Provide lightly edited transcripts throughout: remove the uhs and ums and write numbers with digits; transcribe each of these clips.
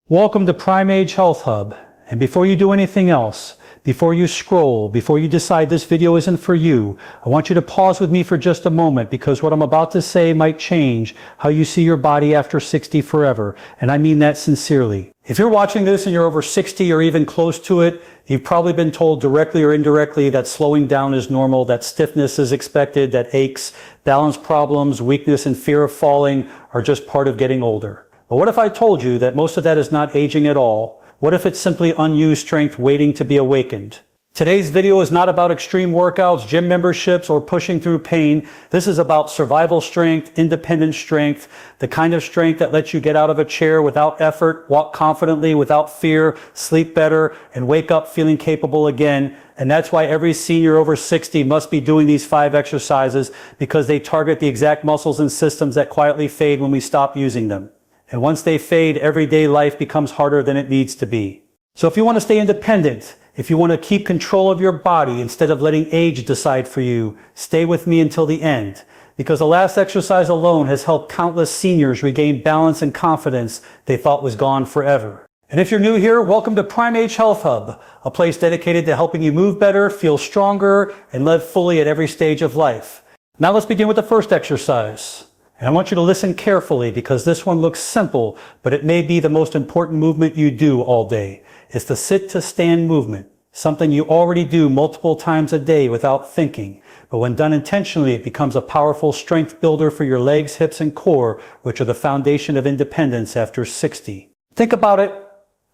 Welcome to Prime Age Healthhub. And before you do anything else, before you scroll, before you decide this video isn't for you, I want you to pause with me for just a moment because what I'm about to say might change how you see your body after 60 forever. And I mean that sincerely. If you're watching this and you're over 60 or even close to it, you've probably been told directly or indirectly that slowing down is normal, that stiffness is expected, that aches, balance problems, weakness, and fear of falling are just part of getting older. But what if I told you that most of that is not aging at all? What if it's simply unused strength waiting to be awakened? Today's video is not about extreme workouts, gym memberships, or pushing through pain. This is about survival strength, independent strength, the kind of strength that lets you get out of a chair without effort, walk confidently without fear, sleep better, and wake up feeling capable again. And that's why every senior over 60 must be doing these 5 exercises, because they target the exact muscles and systems that quietly fade when we stop using them. And once they fade, everyday life becomes harder than it needs to be. So if you want to stay independent, if you want to keep control of your body instead of letting age decide for you, stay with me until the end. Because the last exercise alone has helped countless seniors regain balance and confidence they thought was gone forever. And if you're new here, welcome to Prime Age Healthhub, a place dedicated to helping you move better, feel stronger, and live fully at every stage of life. Now let's begin with the first exercise. And I want you to listen carefully because this one looks simple, but it may be the most important movement you do all day. It's the sit to stand movement, something you already do multiple times a day without thinking. But when done intentionally, it becomes a powerful strength builder for your legs, hips, and core, which are the foundation of independence after 60. Think about it.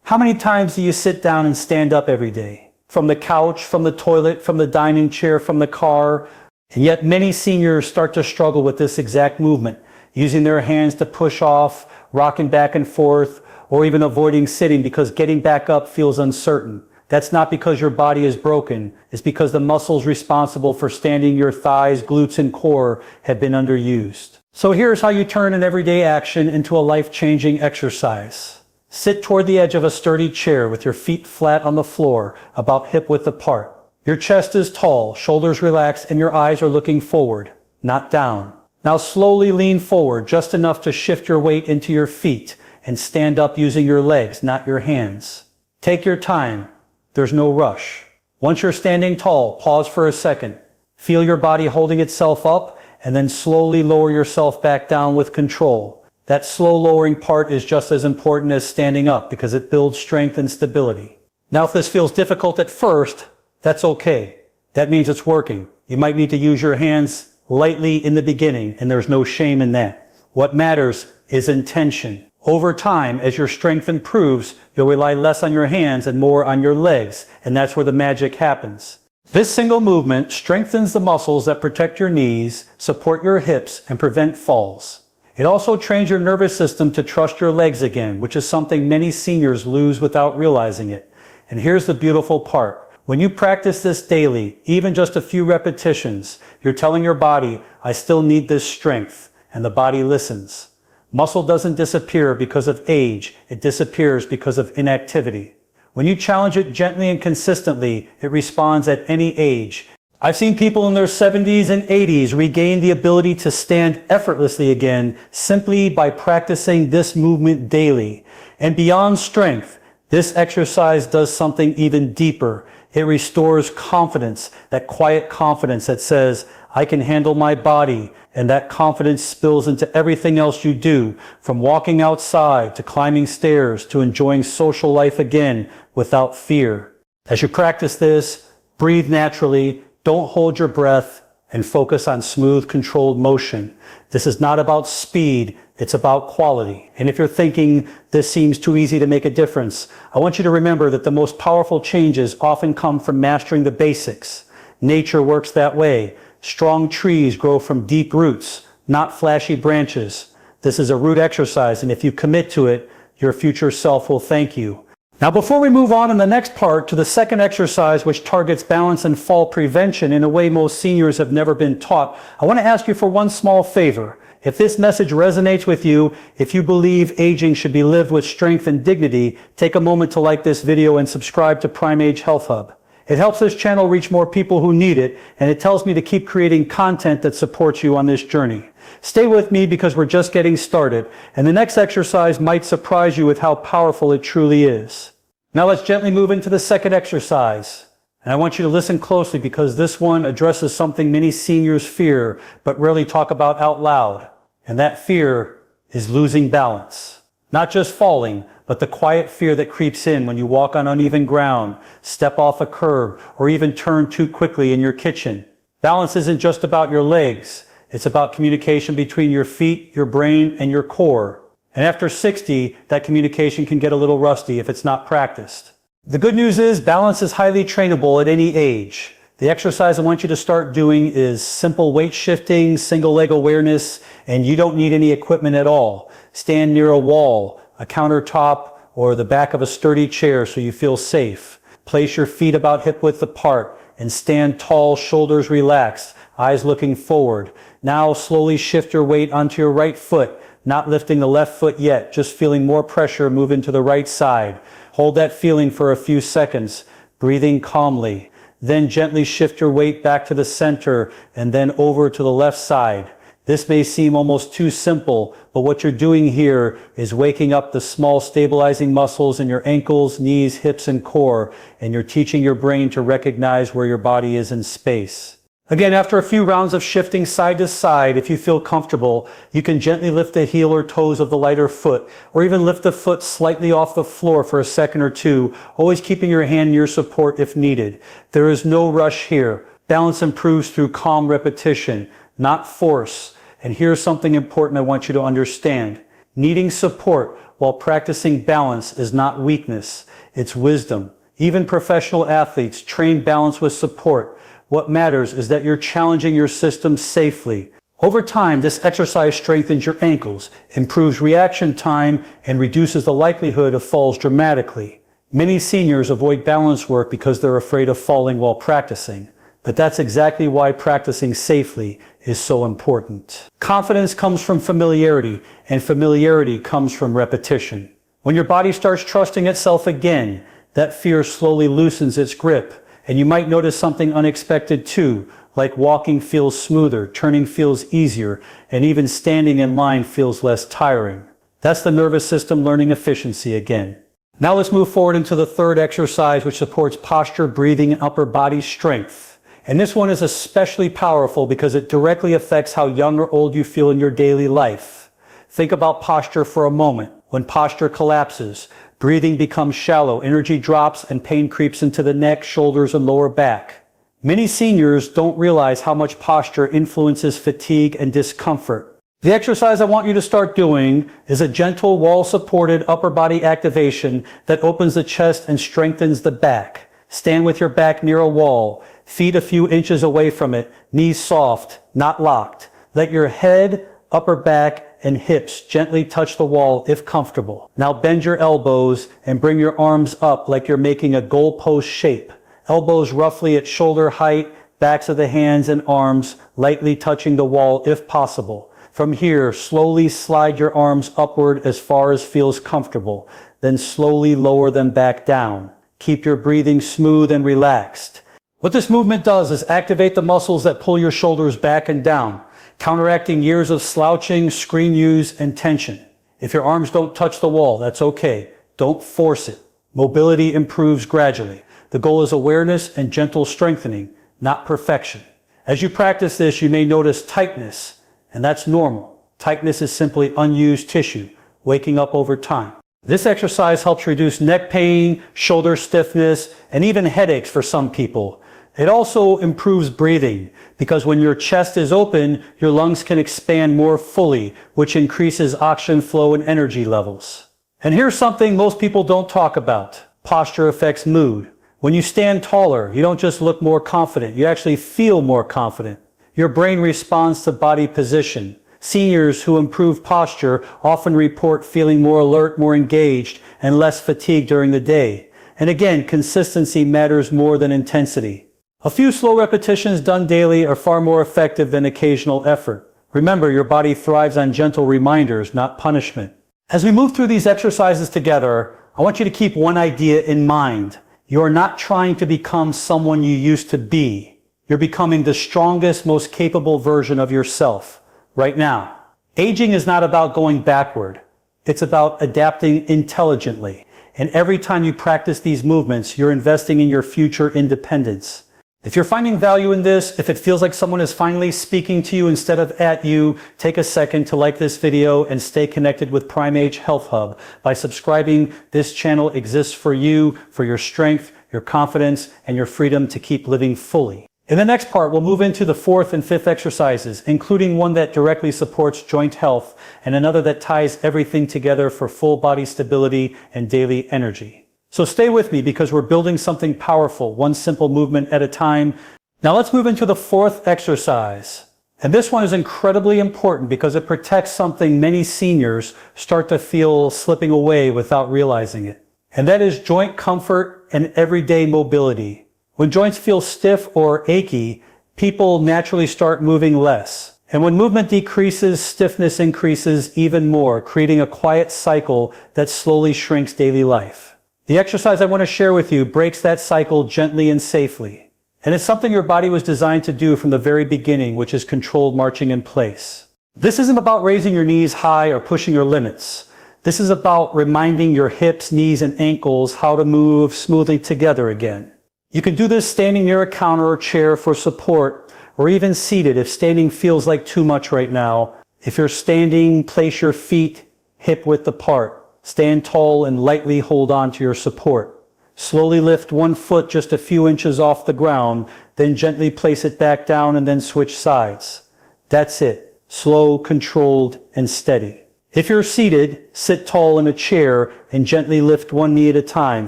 How many times do you sit down and stand up every day? From the couch, from the toilet, from the dining chair, from the car. And yet many seniors start to struggle with this exact movement, using their hands to push off, rocking back and forth, or even avoiding sitting because getting back up feels uncertain. That's not because your body is broken. It's because the muscles responsible for standing your thighs, glutes, and core have been underused. So here's how you turn an everyday action into a life-changing exercise. Sit toward the edge of a sturdy chair with your feet flat on the floor, about hip-width apart. Your chest is tall, shoulders relaxed, and your eyes are looking forward, not down. Now slowly lean forward, just enough to shift your weight into your feet and stand up using your legs, not your hands. Take your time. There's no rush. Once you're standing tall, pause for a second. Feel your body holding itself up, and then slowly lower yourself back down with control. That slow lowering part is just as important as standing up because it builds strength and stability. Now if this feels difficult at first, that's okay. That means it's working. You might need to use your hands lightly in the beginning, and there's no shame in that. What matters is intention. Over time, as your strength improves, you'll rely less on your hands and more on your legs, and that's where the magic happens. This single movement strengthens the muscles that protect your knees, support your hips, and prevent falls. It also trains your nervous system to trust your legs again, which is something many seniors lose without realizing it. And here's the beautiful part. When you practice this daily, even just a few repetitions, you're telling your body, I still need this strength, and the body listens. Muscle doesn't disappear because of age, it disappears because of inactivity. When you challenge it gently and consistently, it responds at any age. I've seen people in their 70s and 80s regain the ability to stand effortlessly again simply by practicing this movement daily. And beyond strength, this exercise does something even deeper. It restores confidence, that quiet confidence that says, I can handle my body, and that confidence spills into everything else you do, from walking outside to climbing stairs to enjoying social life again without fear. As you practice this, breathe naturally, don't hold your breath, and focus on smooth, controlled motion. This is not about speed, it's about quality. And if you're thinking this seems too easy to make a difference, I want you to remember that the most powerful changes often come from mastering the basics. Nature works that way. Strong trees grow from deep roots, not flashy branches. This is a root exercise, and if you commit to it, your future self will thank you. Now before we move on in the next part to the second exercise, which targets balance and fall prevention in a way most seniors have never been taught, I want to ask you for one small favor. If this message resonates with you, if you believe aging should be lived with strength and dignity, take a moment to like this video and subscribe to Prime Age Healthhub. It helps this channel reach more people who need it, and it tells me to keep creating content that supports you on this journey. Stay with me because we're just getting started, and the next exercise might surprise you with how powerful it truly is. Now let's gently move into the second exercise. And I want you to listen closely because this one addresses something many seniors fear but rarely talk about out loud. And that fear is losing balance. Not just falling, but the quiet fear that creeps in when you walk on uneven ground, step off a curb, or even turn too quickly in your kitchen. Balance isn't just about your legs. It's about communication between your feet, your brain, and your core. And after 60, that communication can get a little rusty if it's not practiced. The good news is balance is highly trainable at any age. The exercise I want you to start doing is simple weight shifting, single leg awareness, and you don't need any equipment at all. Stand near a wall, a countertop, or the back of a sturdy chair so you feel safe. Place your feet about hip width apart and stand tall, shoulders relaxed, eyes looking forward. Now slowly shift your weight onto your right foot, not lifting the left foot yet, just feeling more pressure move into the right side. Hold that feeling for a few seconds, breathing calmly. Then gently shift your weight back to the center and then over to the left side. This may seem almost too simple, but what you're doing here is waking up the small stabilizing muscles in your ankles, knees, hips, and core, and you're teaching your brain to recognize where your body is in space. Again, after a few rounds of shifting side to side, if you feel comfortable, you can gently lift the heel or toes of the lighter foot, or even lift the foot slightly off the floor for a second or two, always keeping your hand near support if needed. There is no rush here. Balance improves through calm repetition, not force. And here's something important I want you to understand. Needing support while practicing balance is not weakness, it's wisdom. Even professional athletes train balance with support. What matters is that you're challenging your system safely. Over time, this exercise strengthens your ankles, improves reaction time, and reduces the likelihood of falls dramatically. Many seniors avoid balance work because they're afraid of falling while practicing. But that's exactly why practicing safely is so important. Confidence comes from familiarity, and familiarity comes from repetition. When your body starts trusting itself again, that fear slowly loosens its grip. And you might notice something unexpected too, like walking feels smoother, turning feels easier, and even standing in line feels less tiring. That's the nervous system learning efficiency again. Now let's move forward into the third exercise, which supports posture, breathing, and upper body strength. And this one is especially powerful because it directly affects how young or old you feel in your daily life. Think about posture for a moment. When posture collapses, breathing becomes shallow, energy drops, and pain creeps into the neck, shoulders, and lower back. Many seniors don't realize how much posture influences fatigue and discomfort. The exercise I want you to start doing is a gentle wall-supported upper body activation that opens the chest and strengthens the back. Stand with your back near a wall, feet a few inches away from it, knees soft, not locked. Let your head, upper back, and hips gently touch the wall if comfortable. Now bend your elbows and bring your arms up like you're making a goalpost shape. Elbows roughly at shoulder height, backs of the hands and arms lightly touching the wall if possible. From here, slowly slide your arms upward as far as feels comfortable, then slowly lower them back down. Keep your breathing smooth and relaxed. What this movement does is activate the muscles that pull your shoulders back and down, counteracting years of slouching, screen use, and tension. If your arms don't touch the wall, that's okay. Don't force it. Mobility improves gradually. The goal is awareness and gentle strengthening, not perfection. As you practice this, you may notice tightness, and that's normal. Tightness is simply unused tissue, waking up over time. This exercise helps reduce neck pain, shoulder stiffness, and even headaches for some people. It also improves breathing because when your chest is open, your lungs can expand more fully, which increases oxygen flow and energy levels. And here's something most people don't talk about. Posture affects mood. When you stand taller, you don't just look more confident, you actually feel more confident. Your brain responds to body position. Seniors who improve posture often report feeling more alert, more engaged, and less fatigued during the day. And again, consistency matters more than intensity. A few slow repetitions done daily are far more effective than occasional effort. Remember, your body thrives on gentle reminders, not punishment. As we move through these exercises together, I want you to keep one idea in mind. You are not trying to become someone you used to be. You're becoming the strongest, most capable version of yourself right now. Aging is not about going backward. It's about adapting intelligently. And every time you practice these movements, you're investing in your future independence. If you're finding value in this, if it feels like someone is finally speaking to you instead of at you, take a second to like this video and stay connected with Prime Age Healthhub by subscribing. This channel exists for you, for your strength, your confidence, and your freedom to keep living fully. In the next part, we'll move into the 4th and 5th exercises, including one that directly supports joint health and another that ties everything together for full body stability and daily energy. So stay with me because we're building something powerful, one simple movement at a time. Now let's move into the 4th exercise. And this one is incredibly important because it protects something many seniors start to feel slipping away without realizing it. And that is joint comfort and everyday mobility. When joints feel stiff or achy, people naturally start moving less. And when movement decreases, stiffness increases even more, creating a quiet cycle that slowly shrinks daily life. The exercise I want to share with you breaks that cycle gently and safely. And it's something your body was designed to do from the very beginning, which is controlled marching in place. This isn't about raising your knees high or pushing your limits. This is about reminding your hips, knees, and ankles how to move smoothly together again. You can do this standing near a counter or chair for support, or even seated if standing feels like too much right now. If you're standing, place your feet hip width apart. Stand tall and lightly hold on to your support. Slowly lift one foot just a few inches off the ground, then gently place it back down and then switch sides. That's it. Slow, controlled, and steady. If you're seated, sit tall in a chair and gently lift one knee at a time,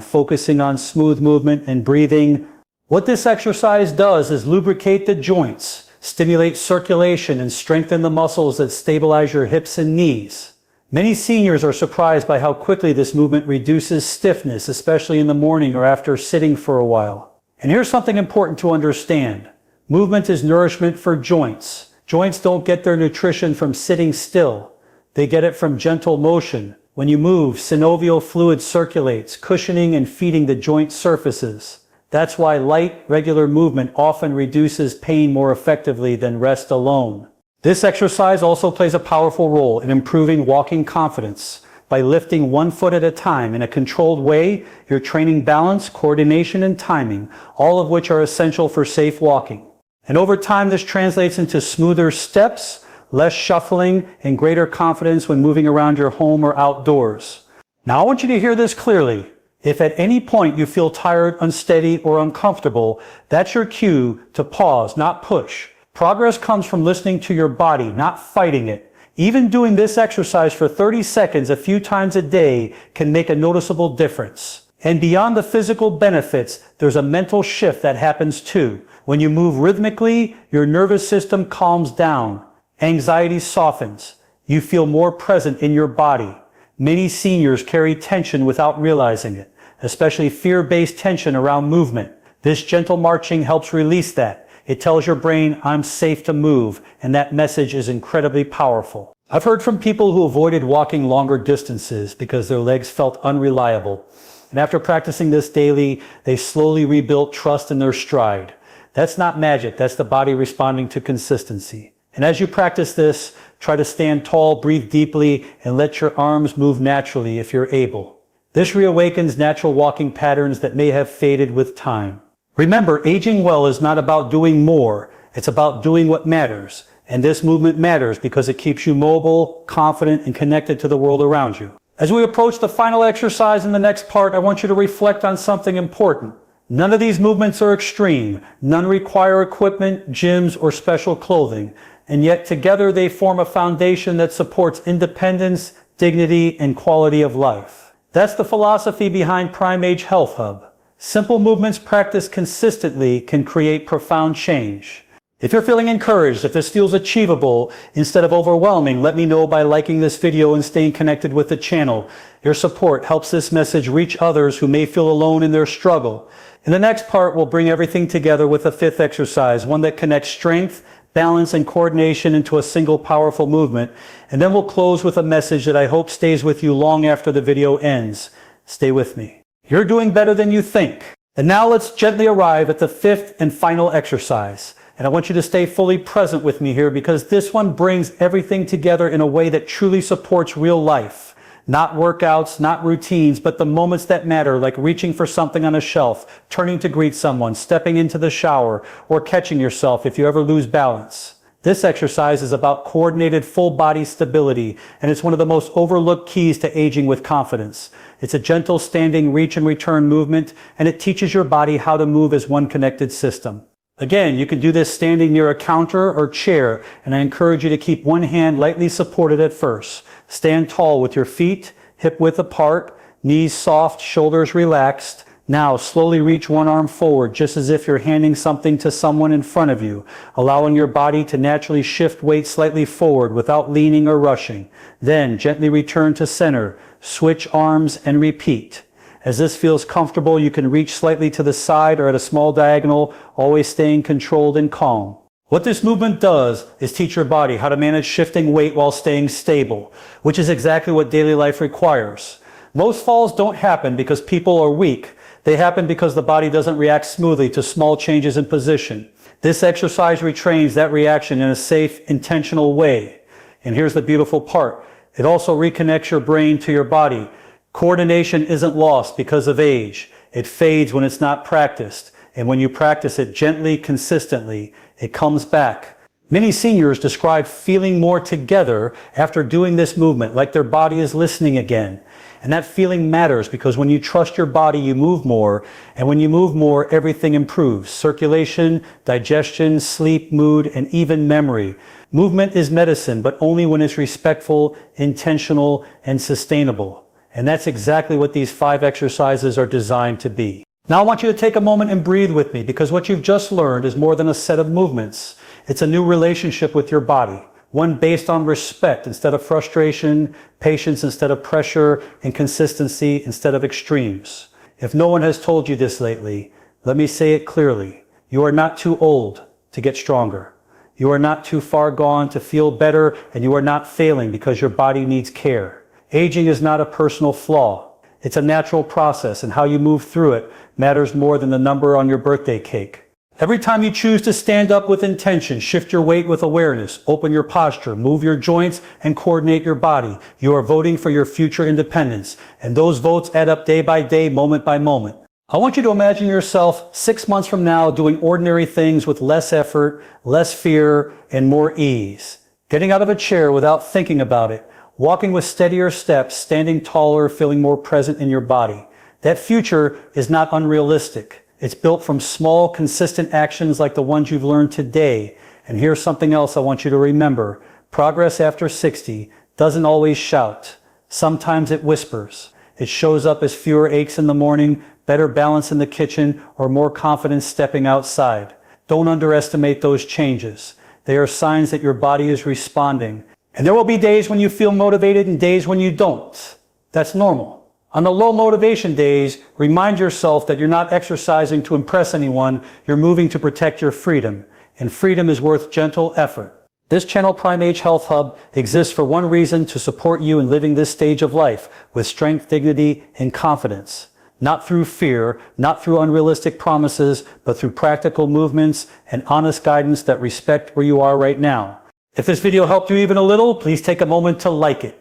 focusing on smooth movement and breathing. What this exercise does is lubricate the joints, stimulate circulation, and strengthen the muscles that stabilize your hips and knees. Many seniors are surprised by how quickly this movement reduces stiffness, especially in the morning or after sitting for a while. And here's something important to understand. Movement is nourishment for joints. Joints don't get their nutrition from sitting still. They get it from gentle motion. When you move, synovial fluid circulates, cushioning and feeding the joint surfaces. That's why light, regular movement often reduces pain more effectively than rest alone. This exercise also plays a powerful role in improving walking confidence. By lifting one foot at a time in a controlled way, you're training balance, coordination, and timing, all of which are essential for safe walking. And over time, this translates into smoother steps, less shuffling, and greater confidence when moving around your home or outdoors. Now I want you to hear this clearly. If at any point you feel tired, unsteady, or uncomfortable, that's your cue to pause, not push. Progress comes from listening to your body, not fighting it. Even doing this exercise for 30 seconds a few times a day can make a noticeable difference. And beyond the physical benefits, there's a mental shift that happens too. When you move rhythmically, your nervous system calms down. Anxiety softens. You feel more present in your body. Many seniors carry tension without realizing it, especially fear-based tension around movement. This gentle marching helps release that. It tells your brain, I'm safe to move, and that message is incredibly powerful. I've heard from people who avoided walking longer distances because their legs felt unreliable. And after practicing this daily, they slowly rebuilt trust in their stride. That's not magic, that's the body responding to consistency. And as you practice this, try to stand tall, breathe deeply, and let your arms move naturally if you're able. This reawakens natural walking patterns that may have faded with time. Remember, aging well is not about doing more. It's about doing what matters. And this movement matters because it keeps you mobile, confident, and connected to the world around you. As we approach the final exercise in the next part, I want you to reflect on something important. None of these movements are extreme. None require equipment, gyms, or special clothing. And yet together they form a foundation that supports independence, dignity, and quality of life. That's the philosophy behind Prime Age Healthhub. Simple movements practiced consistently can create profound change. If you're feeling encouraged, if this feels achievable instead of overwhelming, let me know by liking this video and staying connected with the channel. Your support helps this message reach others who may feel alone in their struggle. In the next part, we'll bring everything together with a 5th exercise, one that connects strength, balance, and coordination into a single powerful movement. And then we'll close with a message that I hope stays with you long after the video ends. Stay with me. You're doing better than you think. And now let's gently arrive at the fifth and final exercise. And I want you to stay fully present with me here because this one brings everything together in a way that truly supports real life. Not workouts, not routines, but the moments that matter, like reaching for something on a shelf, turning to greet someone, stepping into the shower, or catching yourself if you ever lose balance. This exercise is about coordinated full body stability, and it's one of the most overlooked keys to aging with confidence. It's a gentle standing reach and return movement, and it teaches your body how to move as one connected system. Again, you can do this standing near a counter or chair, and I encourage you to keep one hand lightly supported at first. Stand tall with your feet hip-width apart, knees soft, shoulders relaxed. Now, slowly reach one arm forward, just as if you're handing something to someone in front of you, allowing your body to naturally shift weight slightly forward without leaning or rushing. Then, gently return to center, switch arms, and repeat. As this feels comfortable, you can reach slightly to the side or at a small diagonal, always staying controlled and calm. What this movement does is teach your body how to manage shifting weight while staying stable, which is exactly what daily life requires. Most falls don't happen because people are weak. They happen because the body doesn't react smoothly to small changes in position. This exercise retrains that reaction in a safe, intentional way. And here's the beautiful part. It also reconnects your brain to your body. Coordination isn't lost because of age. It fades when it's not practiced. And when you practice it gently, consistently, it comes back. Many seniors describe feeling more together after doing this movement, like their body is listening again. And that feeling matters because when you trust your body, you move more. And when you move more, everything improves. Circulation, digestion, sleep, mood, and even memory. Movement is medicine, but only when it's respectful, intentional, and sustainable. And that's exactly what these 5 exercises are designed to be. Now I want you to take a moment and breathe with me because what you've just learned is more than a set of movements. It's a new relationship with your body. One based on respect instead of frustration, patience instead of pressure, and consistency instead of extremes. If no one has told you this lately, let me say it clearly. You are not too old to get stronger. You are not too far gone to feel better, and you are not failing because your body needs care. Aging is not a personal flaw. It's a natural process, and how you move through it matters more than the number on your birthday cake. Every time you choose to stand up with intention, shift your weight with awareness, open your posture, move your joints, and coordinate your body, you are voting for your future independence. And those votes add up day by day, moment by moment. I want you to imagine yourself 6 months from now doing ordinary things with less effort, less fear, and more ease. Getting out of a chair without thinking about it. Walking with steadier steps, standing taller, feeling more present in your body. That future is not unrealistic. It's built from small, consistent actions like the ones you've learned today. And here's something else I want you to remember. Progress after 60 doesn't always shout. Sometimes it whispers. It shows up as fewer aches in the morning, better balance in the kitchen, or more confidence stepping outside. Don't underestimate those changes. They are signs that your body is responding. And there will be days when you feel motivated and days when you don't. That's normal. On the low motivation days, remind yourself that you're not exercising to impress anyone, you're moving to protect your freedom. And freedom is worth gentle effort. This channel, Prime Age Health Hub, exists for one reason: to support you in living this stage of life with strength, dignity, and confidence. Not through fear, not through unrealistic promises, but through practical movements and honest guidance that respect where you are right now. If this video helped you even a little, please take a moment to like it.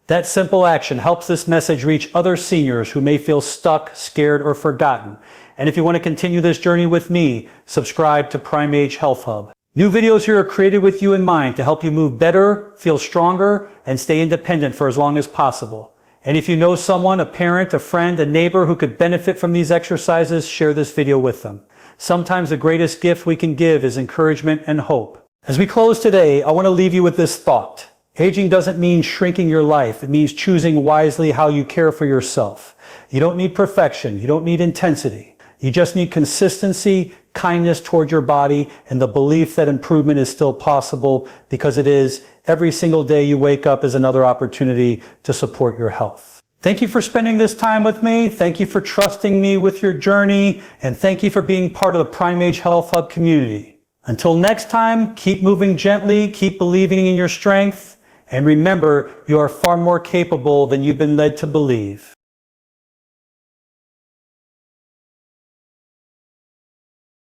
That simple action helps this message reach other seniors who may feel stuck, scared, or forgotten. And if you want to continue this journey with me, subscribe to Prime Age Health Hub. New videos here are created with you in mind to help you move better, feel stronger, and stay independent for as long as possible. And if you know someone, a parent, a friend, a neighbor who could benefit from these exercises, share this video with them. Sometimes the greatest gift we can give is encouragement and hope. As we close today, I want to leave you with this thought. Aging doesn't mean shrinking your life. It means choosing wisely how you care for yourself. You don't need perfection. You don't need intensity. You just need consistency, kindness toward your body, and the belief that improvement is still possible, because it is. Every single day you wake up is another opportunity to support your health. Thank you for spending this time with me. Thank you for trusting me with your journey. And thank you for being part of the Prime Age Health Hub community. Until next time, keep moving gently, keep believing in your strength. And remember, you are far more capable than you've been led to believe.